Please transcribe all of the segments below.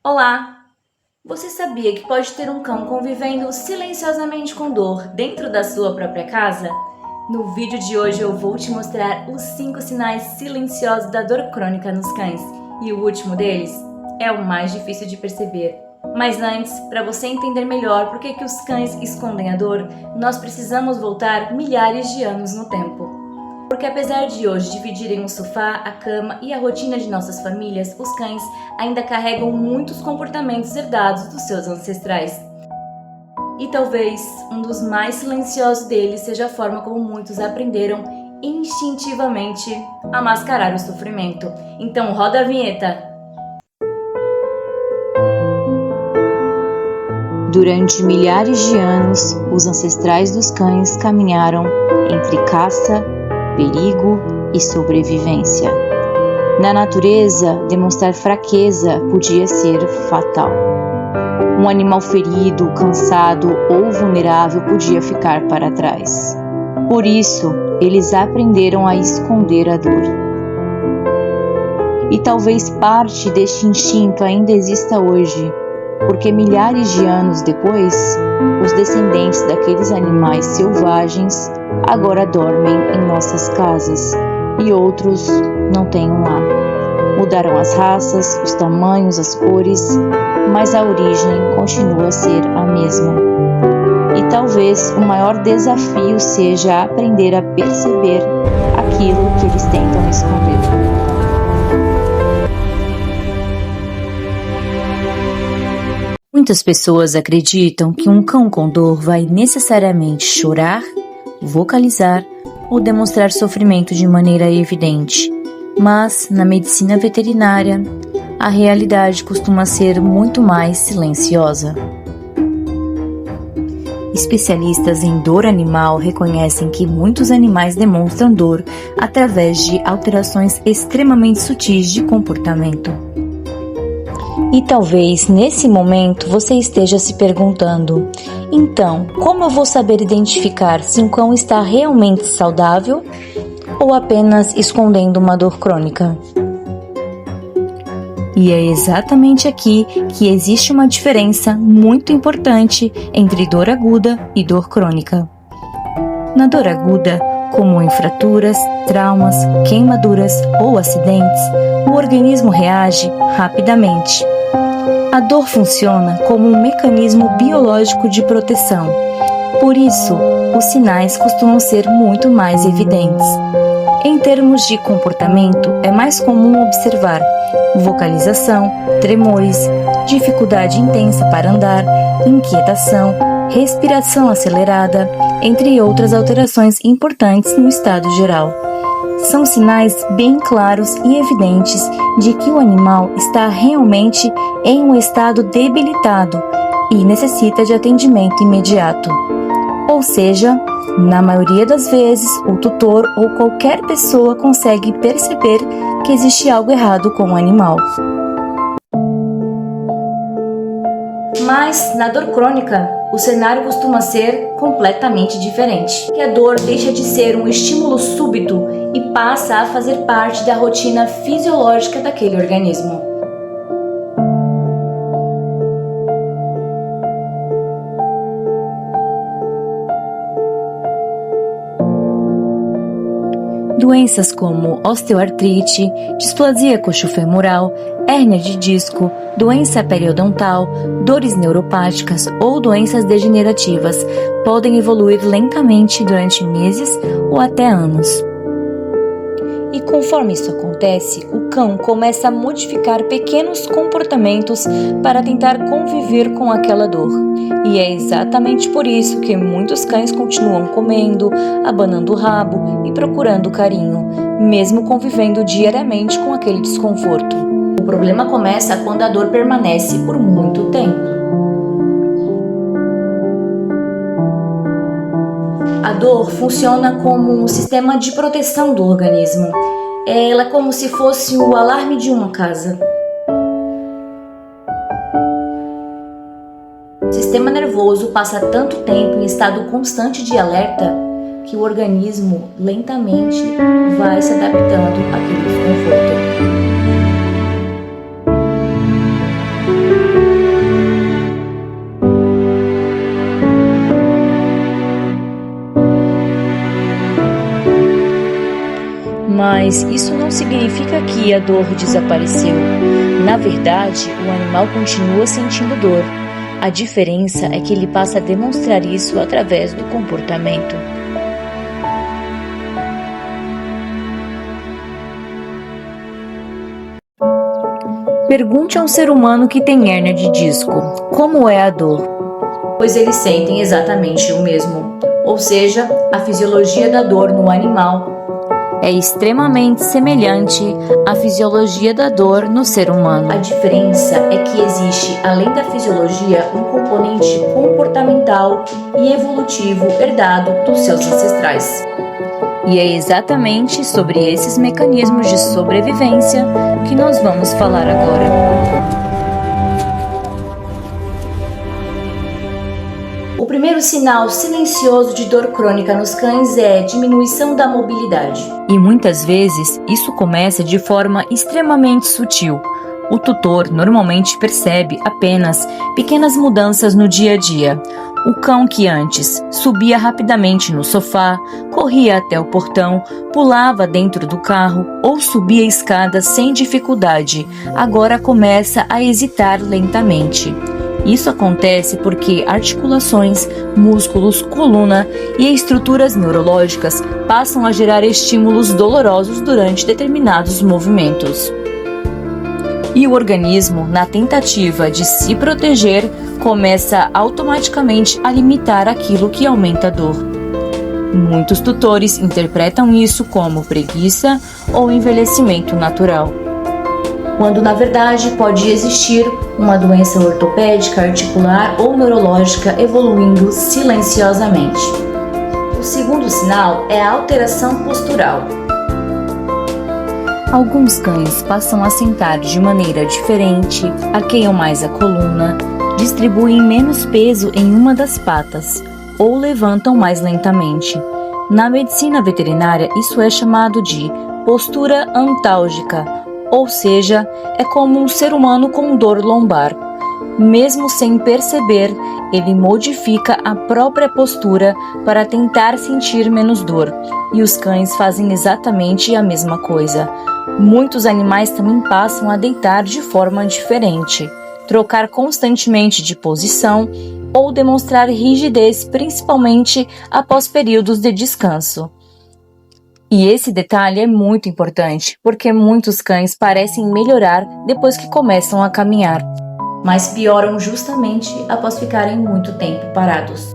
Olá! Você sabia que pode ter um cão convivendo silenciosamente com dor dentro da sua própria casa? No vídeo de hoje eu vou te mostrar os 5 sinais silenciosos da dor crônica nos cães, e o último deles é o mais difícil de perceber. Mas antes, para você entender melhor por que os cães escondem a dor, nós precisamos voltar milhares de anos no tempo. Porque apesar de hoje dividirem o sofá, a cama e a rotina de nossas famílias, os cães ainda carregam muitos comportamentos herdados dos seus ancestrais. E talvez um dos mais silenciosos deles seja a forma como muitos aprenderam instintivamente a mascarar o sofrimento. Então roda a vinheta! Durante milhares de anos, os ancestrais dos cães caminharam entre caça, perigo e sobrevivência. Na natureza, demonstrar fraqueza podia ser fatal. Um animal ferido, cansado ou vulnerável podia ficar para trás. Por isso, eles aprenderam a esconder a dor. E talvez parte deste instinto ainda exista hoje, porque milhares de anos depois, os descendentes daqueles animais selvagens agora dormem em nossas casas e outros não têm um lar. Mudaram as raças, os tamanhos, as cores, mas a origem continua a ser a mesma. E talvez o maior desafio seja aprender a perceber aquilo que eles tentam esconder. Muitas pessoas acreditam que um cão com dor vai necessariamente chorar, vocalizar ou demonstrar sofrimento de maneira evidente, mas na medicina veterinária, a realidade costuma ser muito mais silenciosa. Especialistas em dor animal reconhecem que muitos animais demonstram dor através de alterações extremamente sutis de comportamento. E talvez nesse momento você esteja se perguntando: então, como eu vou saber identificar se um cão está realmente saudável ou apenas escondendo uma dor crônica? E é exatamente aqui que existe uma diferença muito importante entre dor aguda e dor crônica. Na dor aguda, como em fraturas, traumas, queimaduras ou acidentes, o organismo reage rapidamente. A dor funciona como um mecanismo biológico de proteção. Por isso, os sinais costumam ser muito mais evidentes. Em termos de comportamento, é mais comum observar vocalização, tremores, dificuldade intensa para andar, inquietação, respiração acelerada, entre outras alterações importantes no estado geral. São sinais bem claros e evidentes de que o animal está realmente em um estado debilitado e necessita de atendimento imediato. Ou seja, na maioria das vezes, o tutor ou qualquer pessoa consegue perceber que existe algo errado com o animal. Mas na dor crônica, o cenário costuma ser completamente diferente. Que a dor deixa de ser um estímulo súbito e passa a fazer parte da rotina fisiológica daquele organismo. Doenças como osteoartrite, displasia coxofemoral, hérnia de disco, doença periodontal, dores neuropáticas ou doenças degenerativas podem evoluir lentamente durante meses ou até anos. E conforme isso acontece, o cão começa a modificar pequenos comportamentos para tentar conviver com aquela dor. E é exatamente por isso que muitos cães continuam comendo, abanando o rabo e procurando carinho, mesmo convivendo diariamente com aquele desconforto. O problema começa quando a dor permanece por muito tempo. A dor funciona como um sistema de proteção do organismo. Ela é como se fosse o alarme de uma casa. O sistema nervoso passa tanto tempo em estado constante de alerta que o organismo lentamente vai se adaptando àquele desconforto. Mas isso não significa que a dor desapareceu. Na verdade, o animal continua sentindo dor. A diferença é que ele passa a demonstrar isso através do comportamento. Pergunte a um ser humano que tem hérnia de disco: como é a dor? Pois eles sentem exatamente o mesmo. Ou seja, a fisiologia da dor no animal é extremamente semelhante à fisiologia da dor no ser humano. A diferença é que existe, além da fisiologia, um componente comportamental e evolutivo herdado dos seus ancestrais. E é exatamente sobre esses mecanismos de sobrevivência que nós vamos falar agora. O primeiro sinal silencioso de dor crônica nos cães é diminuição da mobilidade. E muitas vezes isso começa de forma extremamente sutil. O tutor normalmente percebe apenas pequenas mudanças no dia a dia. O cão que antes subia rapidamente no sofá, corria até o portão, pulava dentro do carro ou subia escadas sem dificuldade, agora começa a hesitar lentamente. Isso acontece porque articulações, músculos, coluna e estruturas neurológicas passam a gerar estímulos dolorosos durante determinados movimentos. E o organismo, na tentativa de se proteger, começa automaticamente a limitar aquilo que aumenta a dor. Muitos tutores interpretam isso como preguiça ou envelhecimento natural, quando na verdade pode existir uma doença ortopédica, articular ou neurológica evoluindo silenciosamente. O segundo sinal é a alteração postural. Alguns cães passam a sentar de maneira diferente, arqueiam mais a coluna, distribuem menos peso em uma das patas ou levantam mais lentamente. Na medicina veterinária, isso é chamado de postura antálgica, ou seja, é como um ser humano com dor lombar. Mesmo sem perceber, ele modifica a própria postura para tentar sentir menos dor, e os cães fazem exatamente a mesma coisa. Muitos animais também passam a deitar de forma diferente, trocar constantemente de posição ou demonstrar rigidez, principalmente após períodos de descanso. E esse detalhe é muito importante, porque muitos cães parecem melhorar depois que começam a caminhar, mas pioram justamente após ficarem muito tempo parados.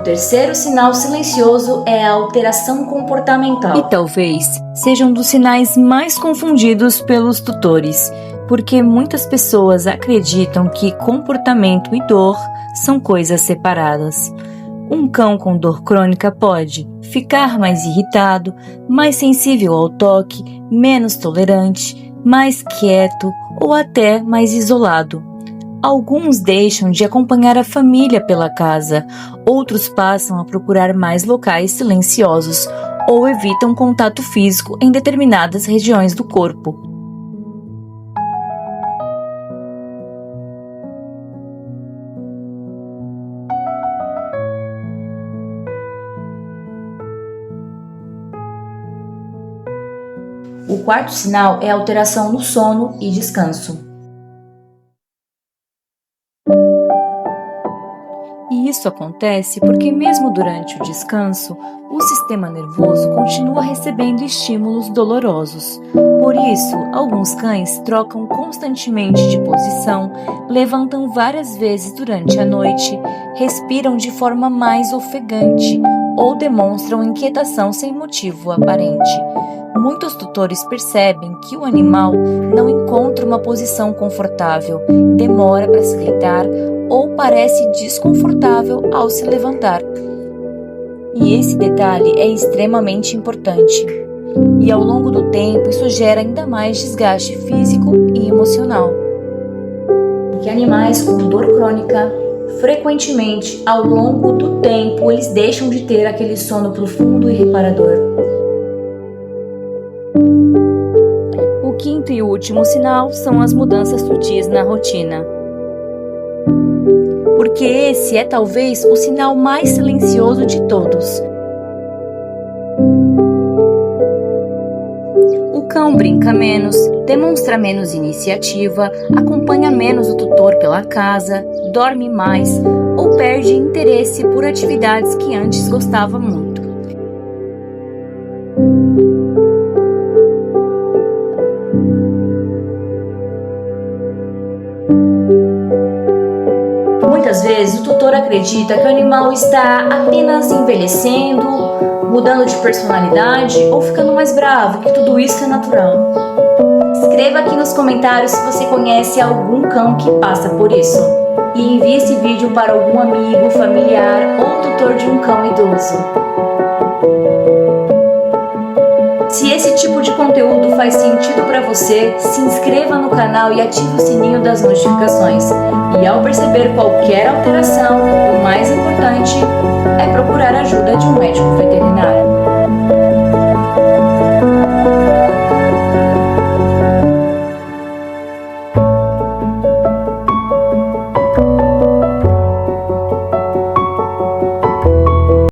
O terceiro sinal silencioso é a alteração comportamental. E talvez seja um dos sinais mais confundidos pelos tutores, porque muitas pessoas acreditam que comportamento e dor são coisas separadas. Um cão com dor crônica pode ficar mais irritado, mais sensível ao toque, menos tolerante, mais quieto ou até mais isolado. Alguns deixam de acompanhar a família pela casa, outros passam a procurar mais locais silenciosos ou evitam contato físico em determinadas regiões do corpo. O quarto sinal é a alteração no sono e descanso. E isso acontece porque mesmo durante o descanso, o sistema nervoso continua recebendo estímulos dolorosos. Por isso, alguns cães trocam constantemente de posição, levantam várias vezes durante a noite, respiram de forma mais ofegante ou demonstram inquietação sem motivo aparente. Muitos tutores percebem que o animal não encontra uma posição confortável, demora para se deitar ou parece desconfortável ao se levantar. E esse detalhe é extremamente importante. E ao longo do tempo isso gera ainda mais desgaste físico e emocional. Porque animais com dor crônica, frequentemente ao longo do tempo, eles deixam de ter aquele sono profundo e reparador. O quinto e último sinal são as mudanças sutis na rotina. Porque esse é talvez o sinal mais silencioso de todos. cão brinca menos, demonstra menos iniciativa, acompanha menos o tutor pela casa, dorme mais ou perde interesse por atividades que antes gostava muito. Muitas vezes o tutor acredita que o animal está apenas envelhecendo, mudando de personalidade ou ficando mais bravo, que tudo isso é natural. Escreva aqui nos comentários se você conhece algum cão que passa por isso. E envie esse vídeo para algum amigo, familiar ou tutor de um cão idoso. Se esse tipo de conteúdo faz sentido para você, se inscreva no canal e ative o sininho das notificações. E ao perceber qualquer alteração, o mais importante é procurar a ajuda de um médico veterinário.